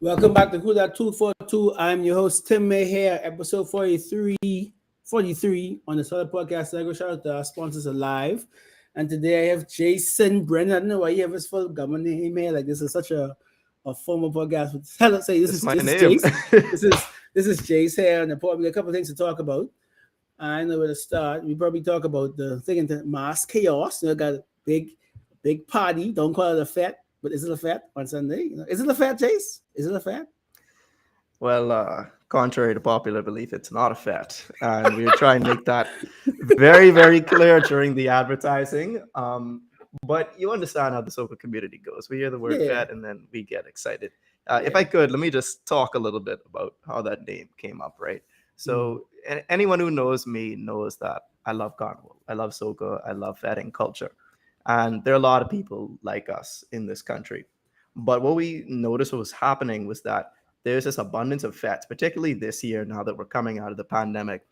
Welcome back to Who That 242. I'm your host, TIMMAY here, episode 43 on the Solid Podcast. I go shout out to our sponsors alive. And today I have Jason Brennan. I don't know why you have his full government name here. Like this is such a formal podcast. But hello, say It's my this is name. Jace. This is Jace here, and there'll probably be a couple of things to talk about. I know where to start. We probably talk about the thing into mass chaos. Got a big party. Don't call it a fete, but is it a fete on Sunday? Is it a fete, Jace? Is it a fete? Well, contrary to popular belief, it's not a fet, and we're trying to make that very, very clear during the advertising. But you understand how the soca community goes. We hear the word Yeah. fet, and then we get excited. If Yeah. I could, let me just talk a little bit about how that name came up, right? Mm. So, anyone who knows me knows that I love carnival, I love soca, I love fetting culture, and there are a lot of people like us in this country. But what we noticed what was happening was that there's this abundance of fats, particularly this year now that we're coming out of the pandemic.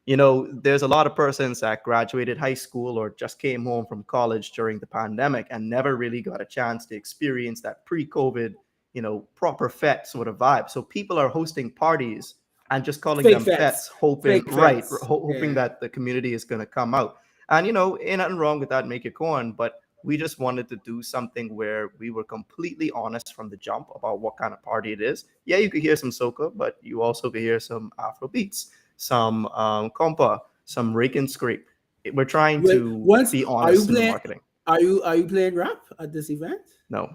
There's a lot of persons that graduated high school or just came home from college during the pandemic and never really got a chance to experience that pre-COVID, proper fet sort of vibe. So people are hosting parties and just calling Fake them fats. fets, hoping, Fake right, fats. hoping Yeah. that the community is going to come out. And, ain't nothing wrong with that, make it corn, but we just wanted to do something where we were completely honest from the jump about what kind of party it is. Yeah, you could hear some soca, but you also could hear some Afro beats, some compa, some rake and scrape. We're trying Wait, to once be are you honest in the playing? marketing. Are you playing rap at this event? No,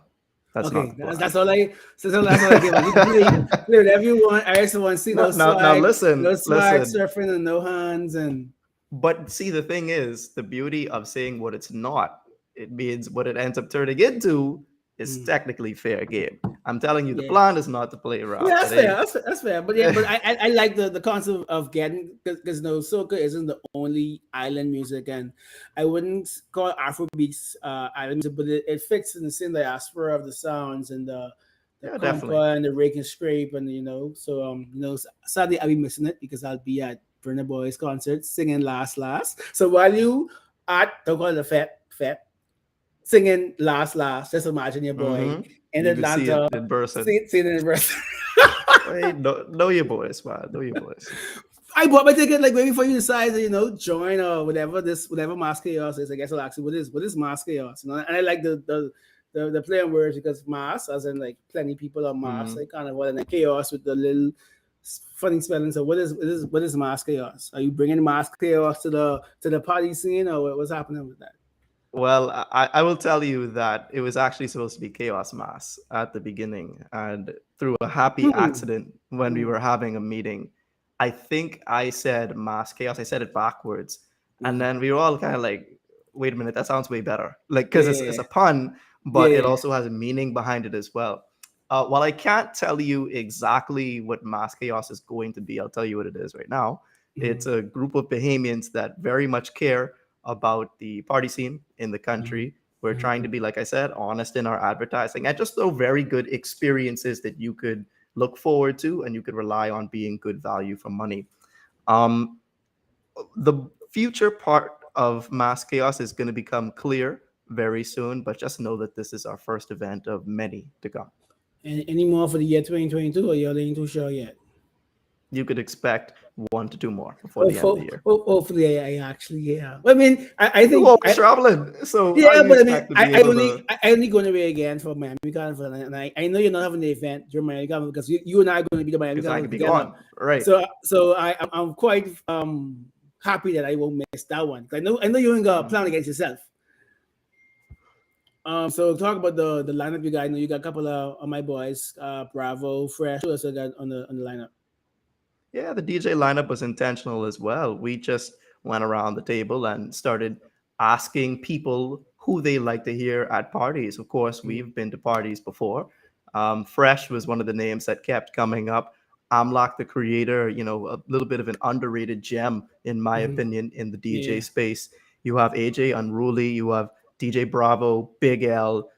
that's not Okay, the that's plan. that's all I. That's all I give. You can play whatever you want. I just want to see Now, those now, now, swag, listen, those swag listen. surfing and no hands and But see, the thing is, the beauty of saying what it's not, it means what it ends up turning into is mm, technically fair game. I'm telling you, the yeah. plan is not to play rap. Yeah, that's It fair. ain't. That's fair. But yeah, but I like the concept of getting because no soca isn't the only island music, and I wouldn't call Afrobeats island music, but it fits in the same diaspora of the sounds and the Yeah, definitely. compa and the rake and scrape and so sadly I'll be missing it because I'll be at Burna Boy's concert singing last. So while you at don't call it a fet singing last, just imagine your boy in You could see it Atlanta in person. singing in verse. Hey, know your boys, man. Know your boys. I bought my ticket like maybe before you decide to join or whatever mass chaos is. I guess I'll ask you what is mass chaos, and I like the play on words because mass as in like plenty people are mass Mm. like kind of and then chaos with the little funny spelling. So what is mass chaos? Are you bringing mass chaos to the party scene or what's happening with that? Well, I will tell you that it was actually supposed to be Chaos Mass at the beginning. And through a happy Hmm. accident, when we Hmm. were having a meeting, I think I said Mass Chaos. I said it backwards. And Yeah. then we were all kind of like, wait a minute, that sounds way better. Like, because it's Yeah. a pun, but it Yeah. also has a meaning behind it as well. While I can't tell you exactly what Mass Chaos is going to be, I'll tell you what it is right now. It's Mhm. a group of Bahamians that very much care about the party scene in the Mhm. country. We're trying to Mhm. be, like I said, honest in our advertising and just throw very good experiences that you could look forward to and you could rely on being good value for money. Um, the future part of Mass Chaos is going to become clear very soon, but just know that this is our first event of many to come. Any more for the year 2022 or you're ain't too sure yet? You could expect one to two more before the end of the year. Hopefully, I actually yeah. I mean, I You think always traveling, so how yeah, do you but I mean, expect to I, be I able only to? I only going away again for Miami Carnival, and I know you're not having the event during Miami Carnival because you and I are going to be the Miami Because I Carnival could be together. gone, right? So I'm quite happy that I won't miss that one. I know you ain't got a plan against yourself. So talk about the lineup you got. I know you got a couple of my boys, Bravo, Fresh. Who else I got on the lineup? Yeah, the DJ lineup was intentional as well. We just went around the table and started asking people who they like to hear at parties. Of course, Mm, we've been to parties before. Fresh was one of the names that kept coming up. Amlak, the creator, a little bit of an underrated gem, in my mhm. opinion, in the DJ Yeah. space. You have AJ Unruly, you have DJ Bravo, Big L.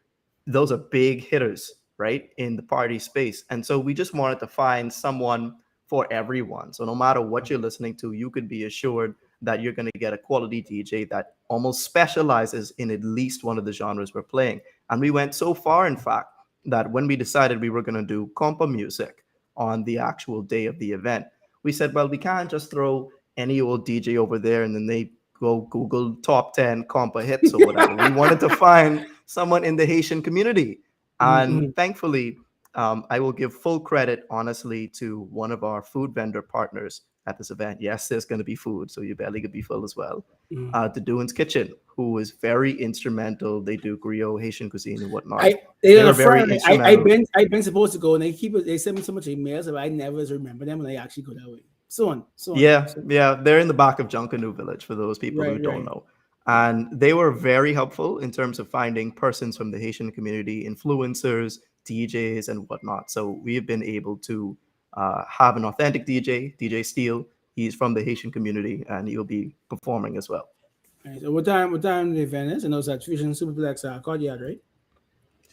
Those are big hitters, right, in the party space. And so we just wanted to find someone for everyone. So no matter what you're listening to, you could be assured that you're going to get a quality DJ that almost specializes in at least one of the genres we're playing. And we went so far, in fact, that when we decided we were going to do compa music on the actual day of the event, we said, well, we can't just throw any old DJ over there and then they go Google top 10 compa hits or whatever. We wanted to find someone in the Haitian community. And Mm-hmm. thankfully, I will give full credit, honestly, to one of our food vendor partners at this event. Yes, there's going to be food, so your belly could be full as well. To Doin's Kitchen, who was very instrumental. They do griot, Haitian cuisine, and whatnot. They They on were a very friend. I instrumental. I've been supposed to go, and they send me so much emails, but I never remember them, and I actually go that way. So on, so on. Yeah, So, yeah, they're in the back of Junkanoo Village for those people who right, don't right. know. And they were very helpful in terms of finding persons from the Haitian community, influencers, DJs, and whatnot. So we've been able to have an authentic DJ, DJ Steele. He's from the Haitian community, and he'll be performing as well. Right. So what time the event is? And those at Fusion Superplex Courtyard, right?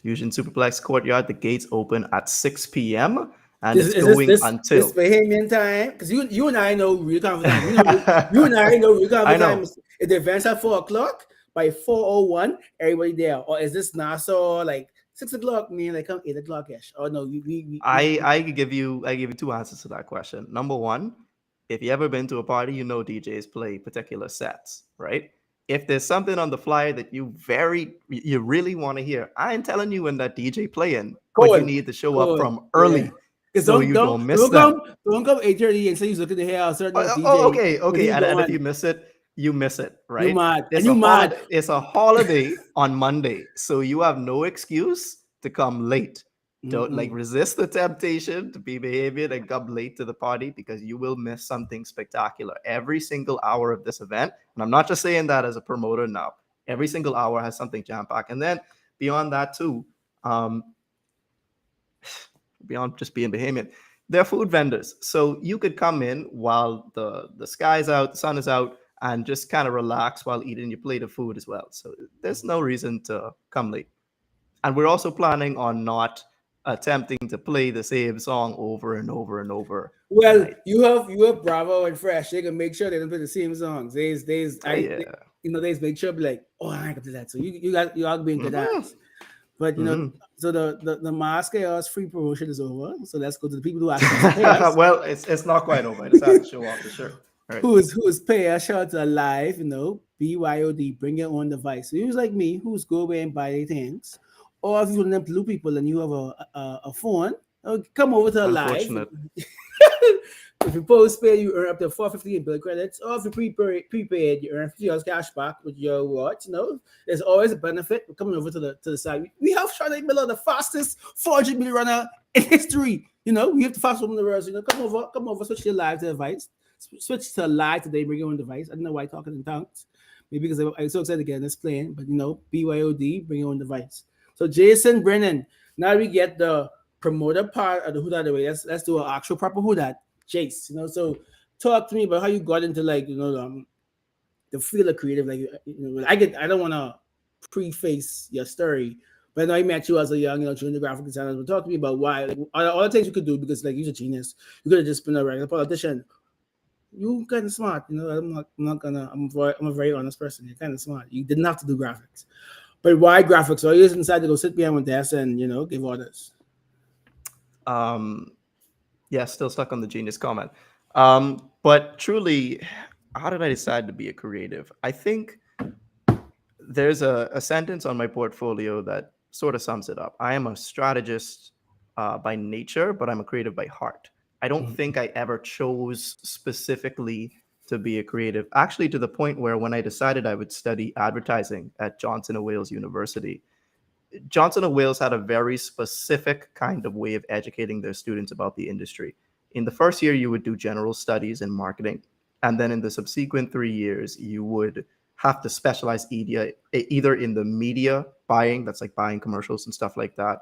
Fusion Superplex Courtyard, the gates open at 6 p.m. and This it's is this going this this until. Bahamian time because you and I know real confident time. You and I know real I confident time. know. If the event's at 4 o'clock, by 4:01, everybody there. Or is this Nassau like 6 o'clock? Me like come 8 o'clock ish. Oh no, I could give you two answers to that question. Number one, if you ever been to a party, you know DJs play particular sets, right? If there's something on the flyer that you really want to hear, I ain't telling you when that DJ playing, but you cold, need to show up cold, from yeah. early Because so you don't miss them. don't come 8:30 and say you look at the hair a certain Oh, DJ okay, when okay. he And if gone. you miss it, you miss it, You right? mad and It's a you mad. holiday. It's a holiday on Monday, so you have no excuse to come late. Don't like Mm-mm. resist the temptation to be behaving and come late to the party because you will miss something spectacular every single hour of this event. And I'm not just saying that as a promoter now. Every single hour has something jam packed, and then beyond that too. Um, Beyond just being Bahamian, they're food vendors. So you could come in while the sky's out, the sun is out, and just kind of relax while eating your plate of food as well. So there's no reason to come late. And we're also planning on not attempting to play the same song over and over and over the Well, night. you have Bravo and Fresh. They can make sure they don't play the same songs. Yeah. They make sure be like, oh, I ain't gonna do that. So you all be in good Hmm. hands. But Hmm. so the Mass Chaos free promotion is over. So let's go to the people who actually pay us. Well, it's not quite over. I just had to show off the shirt. All right. Who's pay us? Shout out to Alive, BYOD, bring your own device. So who's like me, who's go away and buy their things, or if you're one of them blue people and you have a phone, come over to Alive. Unfortunate. If you postpaid, you earn up to 450 in bill credits. Or if you prepaid, you earn $50 cash back with your watch. There's always a benefit of coming over to the side. We have Charlotte Miller, the fastest 400 million runner in history. We have the fastest woman in the world. So, come over, switch your live to device. Switch to live today, bring your own device. I don't know why I'm talking in tongues. Maybe because I'm so excited again, it's playing. But BYOD, bring your own device. So Jason Brennan, now we get the promoter part of the Who That away. Let's do an actual proper Who That. Jayce, so talk to me about how you got into the field of creative. I don't want to preface your story, but I know I met you as a young, junior graphic designer. But talk to me about why, all the things you could do because you're a genius. You could have just been a regular politician. You kind of smart, I'm not gonna. I'm a very honest person. You're kind of smart. You didn't have to do graphics, but why graphics? Or you just decided to go sit behind one desk and give orders. Um, yeah, still stuck on the genius comment. But truly, how did I decide to be a creative? I think there's a sentence on my portfolio that sort of sums it up. I am a strategist by nature, but I'm a creative by heart. I don't think I ever chose specifically to be a creative. Actually, to the point where when I decided I would study advertising at Johnson and Wales University, Johnson and Wales had a very specific kind of way of educating their students about the industry. In the first year, you would do general studies in marketing. And then in the subsequent 3 years, you would have to specialize either in the media buying, that's like buying commercials and stuff like that,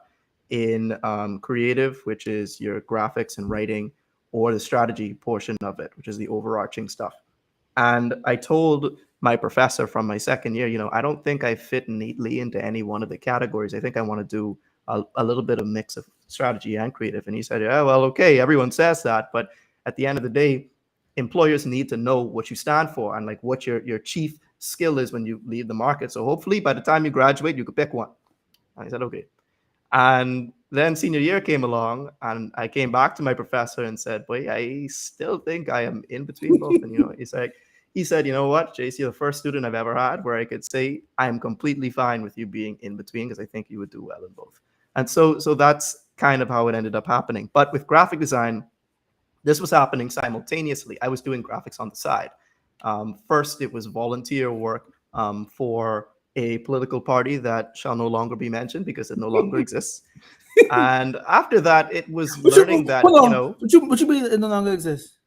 in creative, which is your graphics and writing, or the strategy portion of it, which is the overarching stuff. And I told my professor from my second year, I don't think I fit neatly into any one of the categories. I think I want to do a little bit of mix of strategy and creative. And he said, yeah, well, okay, everyone says that. But at the end of the day, employers need to know what you stand for and like what your chief skill is when you leave the market. So hopefully by the time you graduate, you could pick one. And I said, okay. And then senior year came along, and I came back to my professor and said, "Boy, I still think I am in between both." And he said, "You know what, Jayce, you're the first student I've ever had where I could say I am completely fine with you being in between because I think you would do well in both." And so that's kind of how it ended up happening. But with graphic design, this was happening simultaneously. I was doing graphics on the side. First, it was volunteer work for a political party that shall no longer be mentioned because it no longer exists. And after that, it was What you learning that, hold on? What you mean it no longer exists?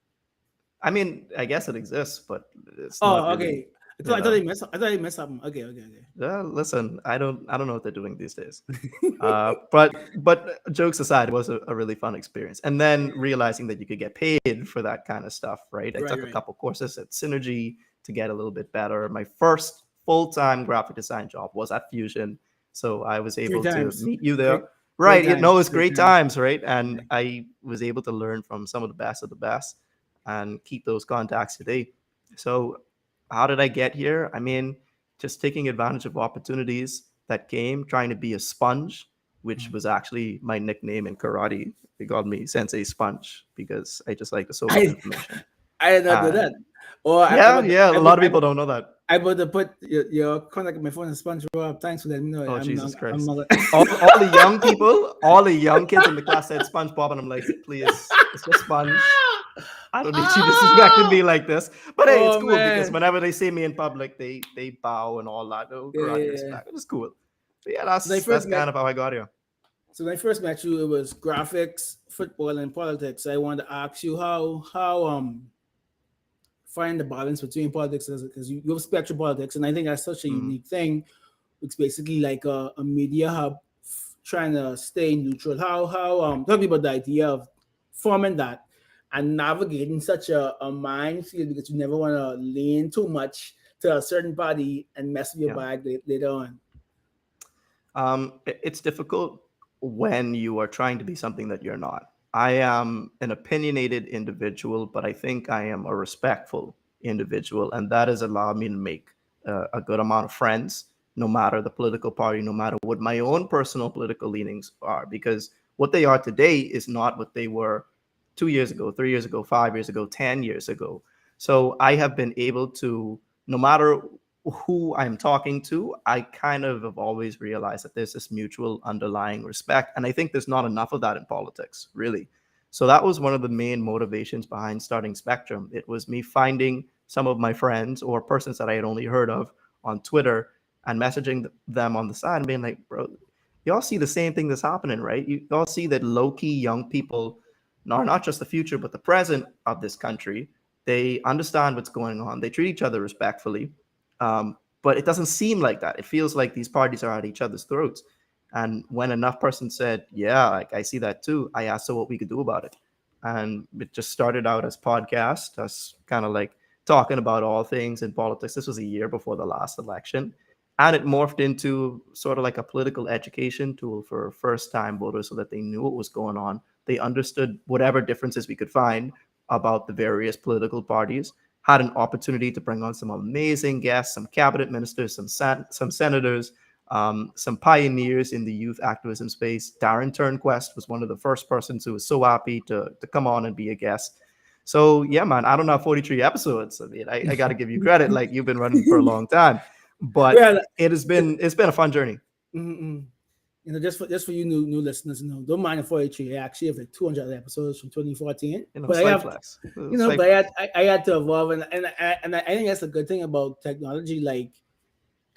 I mean, I guess it exists, but it's not Oh, really, okay. you know. I thought they messed something. Okay, okay, Listen, I don't know what they're doing these days. But jokes aside, it was a really fun experience. And then realizing that you could get paid for that kind of stuff, right? I right, took a right. couple courses at Synergy to get a little bit better. My first full-time graphic design job was at Fusion, so I was Great able to times. meet you there. Great, great Right, times. it was Great great times. times, right? And Right. I was able to learn from some of the best and keep those contacts today. So how did I get here? I mean, just taking advantage of opportunities that came, trying to be a sponge, which was actually my nickname in karate. They called me Sensei Sponge because I just like to soak up I information. I did not know that. And Or yeah, yeah, a lot of people don't know that. I would have put your contact on my phone and SpongeBob. Thanks for letting me know. Oh, I'm not. Jesus I'm Christ. not. All the young people, all the young kids in the class said SpongeBob, and I'm like, please, it's just Sponge. I don't need you disrespecting Ah! me like this. But hey, it's Oh cool because man. whenever they see me in public, they bow and all that. Oh, Yeah, karate yeah, yeah. respect. It's cool. But yeah, So they that's first met. kind of how I got here. So when I first met you, it was graphics, football, and politics. I wanted to ask you how find the balance between politics because you have spectrum politics, and I think that's such a Mm. unique thing. It's basically like a media hub trying to stay neutral. How tell me about the idea of forming that and navigating such a minefield because you never want to lean too much to a certain body and mess with your Yeah. bag later on. It's difficult when you are trying to be something that you're not. I am an opinionated individual, but I think I am a respectful individual, and that has allowed me to make a good amount of friends, no matter the political party, no matter what my own personal political leanings are, because what they are today is not what they were 2 years ago, 3 years ago, 5 years ago, 10 years ago. So I have been able to, no matter who I'm talking to, I kind of have always realized that there's this mutual underlying respect. And I think there's not enough of that in politics, really. So that was one of the main motivations behind starting Spectrum. It was me finding some of my friends or persons that I had only heard of on Twitter and messaging them on the side and being like, bro, y'all see the same thing that's happening, right? You all see that low key young people are not just the future, but the present of this country. They understand what's going on. They treat each other respectfully, but it doesn't seem like that. It feels like these parties are at each other's throats. And when enough person said, "Yeah, like I see that too," I asked her what we could do about it, and it just started out as podcast, us kind of like talking about all things in politics. This was a year before the last election, and it morphed into sort of like a political education tool for first-time voters, so that they knew what was going on. They understood whatever differences we could find about the various political parties, had an opportunity to bring on some amazing guests, some cabinet ministers, some senators, some pioneers in the youth activism space. Darren Turnquest was one of the first persons who was so happy to come on and be a guest. So yeah, man, I don't know, 43 episodes. I mean, I got to give you credit. Like you've been running for a long time, but Well, it's been a fun journey. mm-mm. Just for you new listeners, don't mind if 43. I actually have like 200 episodes from 2014, but I Slight have flex, slight but flex. I had to evolve, and I think that's a good thing about technology. Like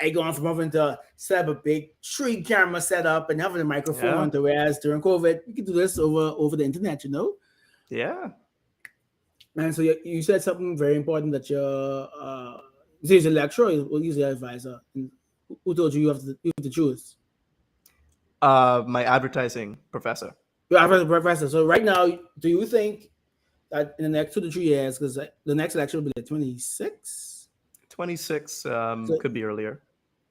I going from having to set up a big tree camera setup and having a microphone Yeah, to whereas during COVID we could do this over the internet. yeah. And so you said something very important that he's a lecturer or he's an advisor. And who told you you have to choose? My advertising professor. You're a professor. So right now, do you think that in the next 2 to 3 years, because the next election will be like 26? 26, So could be earlier.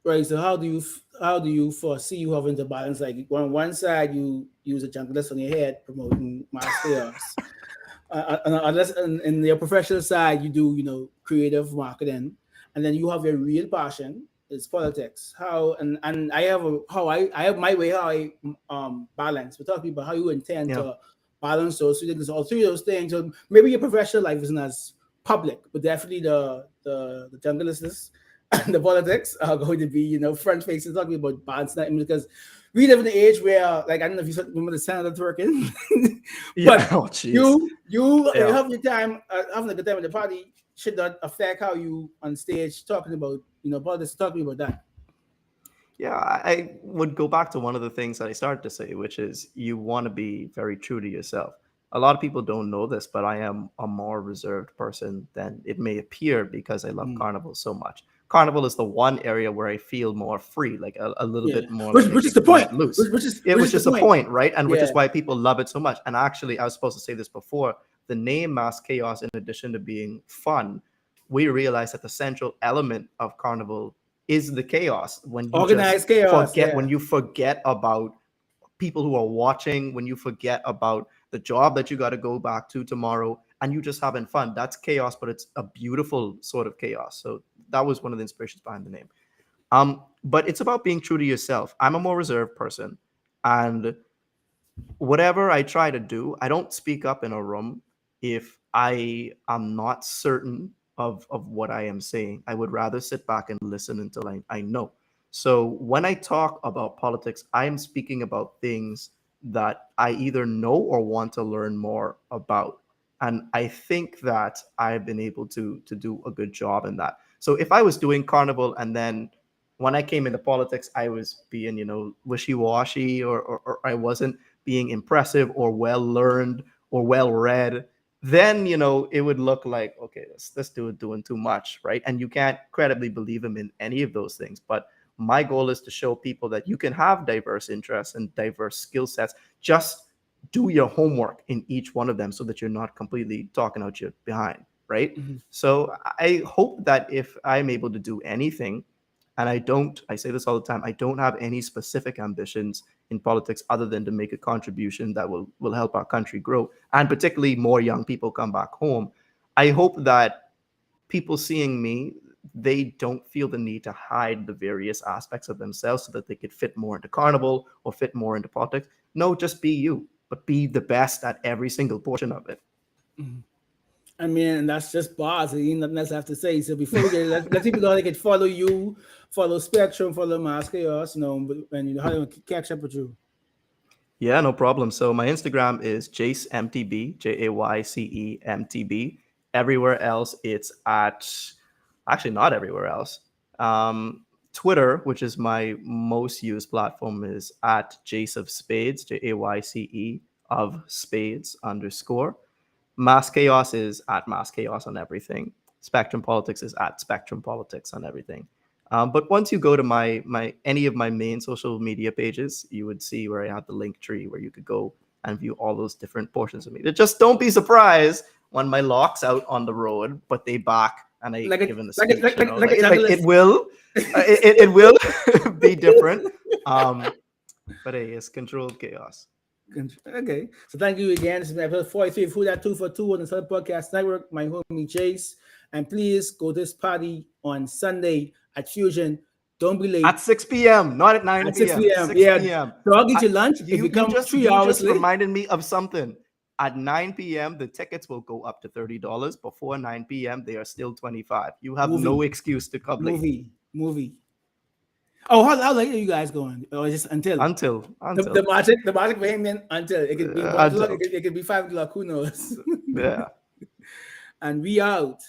right. So how do you foresee you having to balance like on one side you use a junglist on your head promoting mass chaos, unless in your professional side you do creative marketing, and then you have your real passion. is politics. How and I have I have my way how I balance. We're talking about how you intend Yeah. to balance those three things. All three of those things. So maybe your professional life isn't as public, but definitely the jungle is and the politics are going to be, front facing, talking about balancing that because we live in an age where, like, I don't know if you remember the Senator twerking, Yeah. but Oh, jeez. you Yeah. have your time having a good time with the party should not affect how you on stage talking about politics, talking about that. Yeah, I would go back to one of the things that I started to say, which is you want to be very true to yourself. A lot of people don't know this, but I am a more reserved person than it may appear because I love Mm. carnival so much. Carnival is the one area where I feel more free, like a little Yeah, bit more like which I is can the point. let loose. Which Which is the is the point. point, right? And which Yeah. is why people love it so much. And actually, I was supposed to say this before, the name Mass Chaos, in addition to being fun, we realize that the central element of carnival is the chaos when you just Organized chaos. forget, Yeah. when you forget about people who are watching, when you forget about the job that you got to go back to tomorrow, and you just having fun. That's chaos, but it's a beautiful sort of chaos. So that was one of the inspirations behind the name. But it's about being true to yourself. I'm a more reserved person, and whatever I try to do, I don't speak up in a room if I am not certain of what I am saying. I would rather sit back and listen until I know. So when I talk about politics, I am speaking about things that I either know or want to learn more about. And I think that I've been able to do a good job in that. So if I was doing carnival and then when I came into politics, I was being, wishy-washy or I wasn't being impressive or well learned or well read, then it would look like, okay, this dude doing too much, right? And you can't credibly believe him in any of those things. But my goal is to show people that you can have diverse interests and diverse skill sets. Just do your homework in each one of them so that you're not completely talking out your behind, right? Mhm. So I hope that if I'm able to do anything, and I say this all the time, I don't have any specific ambitions in politics other than to make a contribution that will help our country grow, and particularly more young people come back home. I hope that people seeing me, they don't feel the need to hide the various aspects of themselves so that they could fit more into carnival or fit more into politics. No, just be you, but be the best at every single portion of it. Mhm. I mean, that's just bars. There ain't nothing else I have to say. So before we get, let people know they can follow you, follow Spectrum, follow Mass Chaos, and how they can catch up with you. Yeah, no problem. So my Instagram is JayceMTB, JayceMTB. Everywhere else, it's at, actually not everywhere else. Twitter, which is my most used platform, is at Jayce of Spades, JAYCE of Spades _ Mass Chaos is at Mass Chaos on everything. Spectrum Politics is at Spectrum Politics on everything. But once you go to my any of my main social media pages, you would see where I have the link tree where you could go and view all those different portions of me. Just don't be surprised when my lock's out on the road, but they back and I Like a given a like a speech. like a It junglist. will, it will be different. But hey, it's controlled chaos. Okay. So thank you again. This is episode 43 of Who That 2 for 2 on the Southern Podcast Network. My homie Jayce. And please go to this party on Sunday at Fusion. Don't be late. At 6 p.m., not at 9 At 6 p.m. p.m. 6 Yeah. p.m. So I'll get I, you lunch if you come three you hours just late. reminded me of something. At 9 p.m., the tickets will go up to $30. Before 9 p.m., they are still 25. You have no Movie. excuse to come late. Movie. Oh, how late are you guys going? Or just until Until the magic for him then until it could be 1 o'clock, until it could be 5 o'clock, who knows? yeah. And we out.